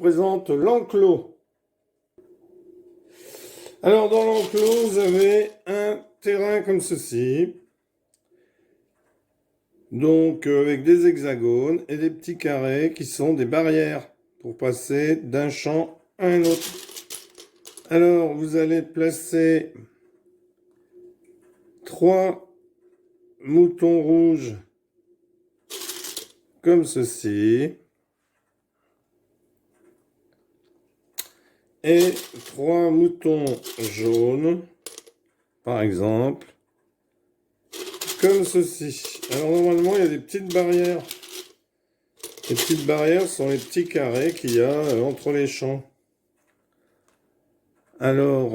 présente l'enclos. Alors dans l'enclos, vous avez un terrain comme ceci. Donc avec des hexagones et des petits carrés qui sont des barrières pour passer d'un champ à un autre. Alors vous allez placer 3 moutons rouges comme ceci. Et 3 moutons jaunes, par exemple, comme ceci. Alors normalement, il y a des petites barrières. Les petites barrières sont les petits carrés qu'il y a entre les champs. Alors,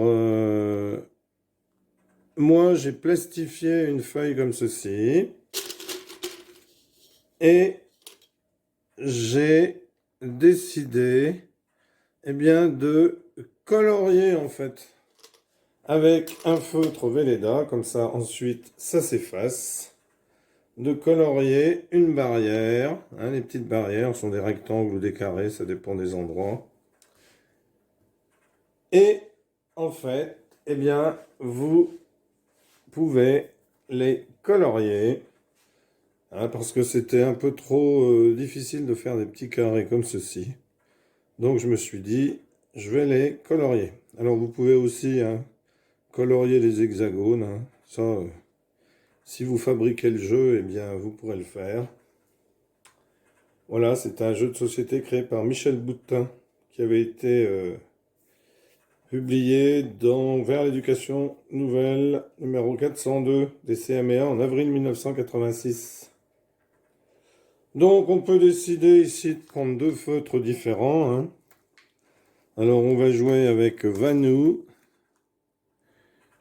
moi, j'ai plastifié une feuille comme ceci. Et j'ai décidé, eh bien, de colorier, en fait, avec un feutre Velleda, comme ça, ensuite, ça s'efface. De colorier une barrière. Hein, les petites barrières sont des rectangles ou des carrés, ça dépend des endroits. Et en fait, eh bien, vous pouvez les colorier. Hein, parce que c'était un peu trop difficile de faire des petits carrés comme ceci. Donc je me suis dit, je vais les colorier. Alors vous pouvez aussi colorier les hexagones. Hein. Ça, si vous fabriquez le jeu, eh bien, vous pourrez le faire. Voilà, c'est un jeu de société créé par Michel Boutin, qui avait été publié dans Vers l'éducation nouvelle, numéro 402 des CMA en avril 1986. Donc on peut décider ici de prendre 2 feutres différents. Hein. Alors on va jouer avec Vanou,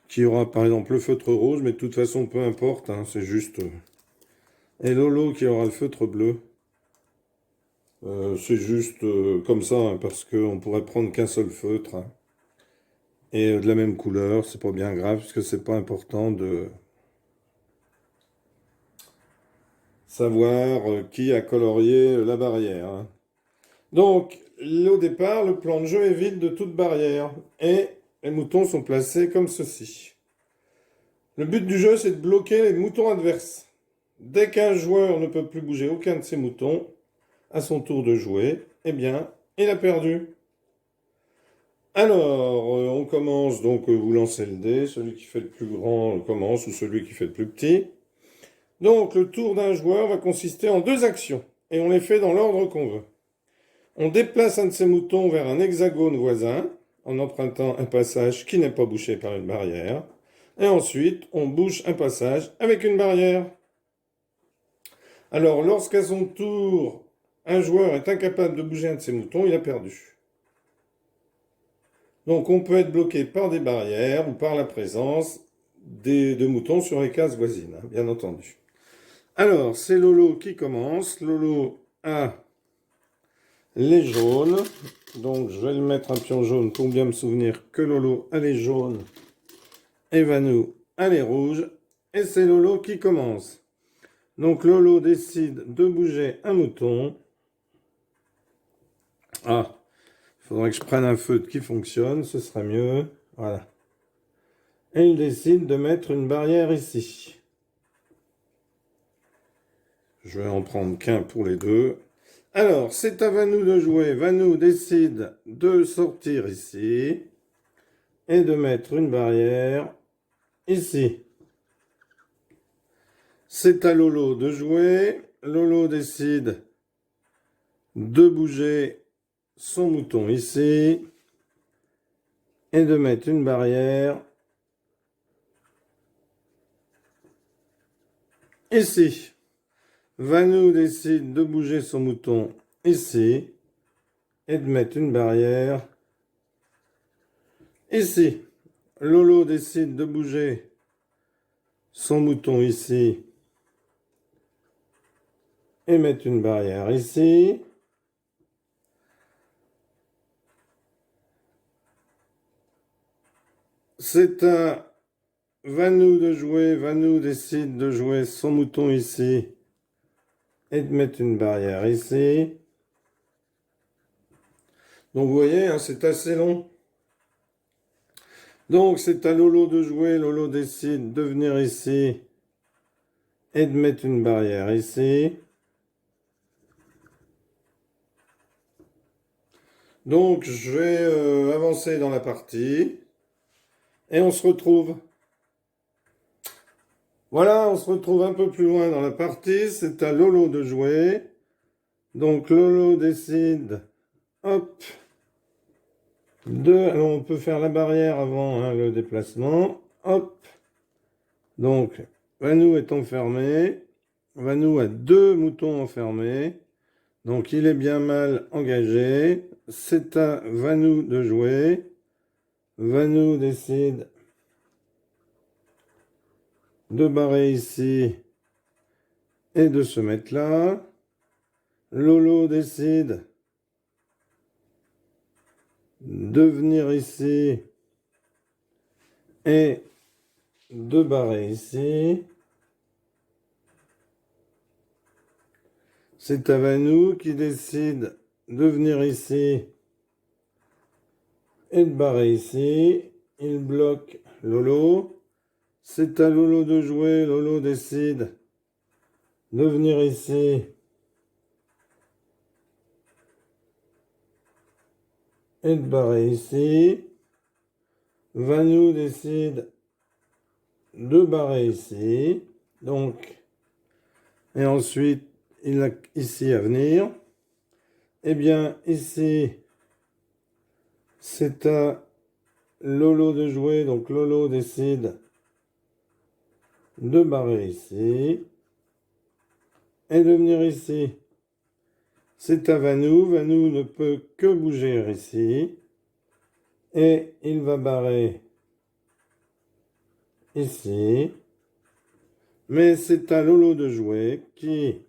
qui aura par exemple le feutre rose, mais de toute façon peu importe, hein, c'est juste... Et Lolo qui aura le feutre bleu. C'est juste comme ça, hein, parce qu'on pourrait prendre qu'un seul feutre. Hein. Et de la même couleur, c'est pas bien grave, parce que c'est pas important de savoir qui a colorié la barrière. Hein. Donc, au départ, le plan de jeu est vide de toute barrière, et les moutons sont placés comme ceci. Le but du jeu, c'est de bloquer les moutons adverses. Dès qu'un joueur ne peut plus bouger aucun de ses moutons, à son tour de jouer, eh bien, il a perdu. Alors, on commence, donc vous lancez le dé, celui qui fait le plus grand commence, ou celui qui fait le plus petit. Donc, le tour d'un joueur va consister en 2 actions, et on les fait dans l'ordre qu'on veut. On déplace un de ses moutons vers un hexagone voisin, en empruntant un passage qui n'est pas bouché par une barrière, et ensuite, on bouche un passage avec une barrière. Alors, lorsqu'à son tour, un joueur est incapable de bouger un de ses moutons, il a perdu. Donc on peut être bloqué par des barrières ou par la présence de moutons sur les cases voisines, hein, bien entendu. Alors, c'est Lolo qui commence. Lolo a les jaunes. Donc je vais le mettre un pion jaune pour bien me souvenir que Lolo a les jaunes et Vanou a les rouges. Et c'est Lolo qui commence. Donc Lolo décide de bouger un mouton. Ah, il faudrait que je prenne un feutre qui fonctionne, ce sera mieux. Voilà. Et il décide de mettre une barrière ici. Je vais en prendre qu'un pour les deux. Alors, c'est à Vanou de jouer. Vanou décide de sortir ici et de mettre une barrière ici. C'est à Lolo de jouer. Lolo décide de bouger son mouton ici et de mettre une barrière ici. Vanou décide de bouger son mouton ici et de mettre une barrière ici. Lolo décide de bouger son mouton ici et mettre une barrière ici. C'est à Vanou de jouer. Vanou décide de jouer son mouton ici et de mettre une barrière ici. Donc vous voyez, hein, c'est assez long. Donc c'est à Lolo de jouer. Lolo décide de venir ici et de mettre une barrière ici. Donc je vais avancer dans la partie et on se retrouve. Voilà, on se retrouve un peu plus loin dans la partie. C'est à Lolo de jouer. Donc Lolo décide, hop, alors on peut faire la barrière avant hein, le déplacement. Hop. Donc Vanou est enfermé. Vanou a 2 moutons enfermés. Donc il est bien mal engagé. C'est à Vanou de jouer. Vanou décide de barrer ici et de se mettre là. Lolo décide de venir ici et de barrer ici. C'est à Vanou qui décide de venir ici et de barrer ici. Il bloque Lolo. C'est à Lolo de jouer. Lolo décide de venir ici et de barrer ici. Vanou décide de barrer ici. Donc, et ensuite, il a ici à venir. Eh bien, ici, c'est à Lolo de jouer. Donc, Lolo décide de barrer ici et de venir ici. C'est à Vanou. Vanou ne peut que bouger ici. Et il va barrer ici. Mais c'est à Lolo de jouer qui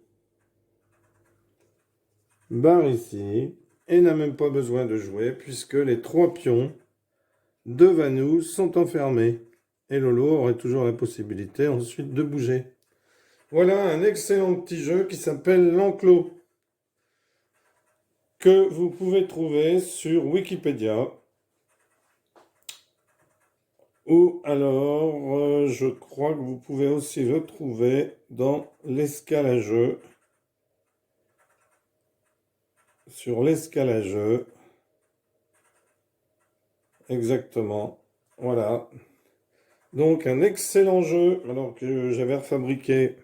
barre ici et n'a même pas besoin de jouer puisque les 3 pions de Vanou sont enfermés. Et Lolo aurait toujours la possibilité ensuite de bouger. Voilà un excellent petit jeu qui s'appelle l'enclos, que vous pouvez trouver sur Wikipédia. Ou alors, je crois que vous pouvez aussi le trouver dans l'escalageux. Sur l'escalageux. Exactement. Voilà. Donc un excellent jeu, alors que j'avais refabriqué.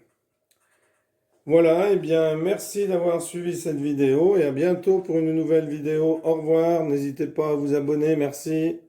Voilà, et bien merci d'avoir suivi cette vidéo et à bientôt pour une nouvelle vidéo. Au revoir, n'hésitez pas à vous abonner, merci.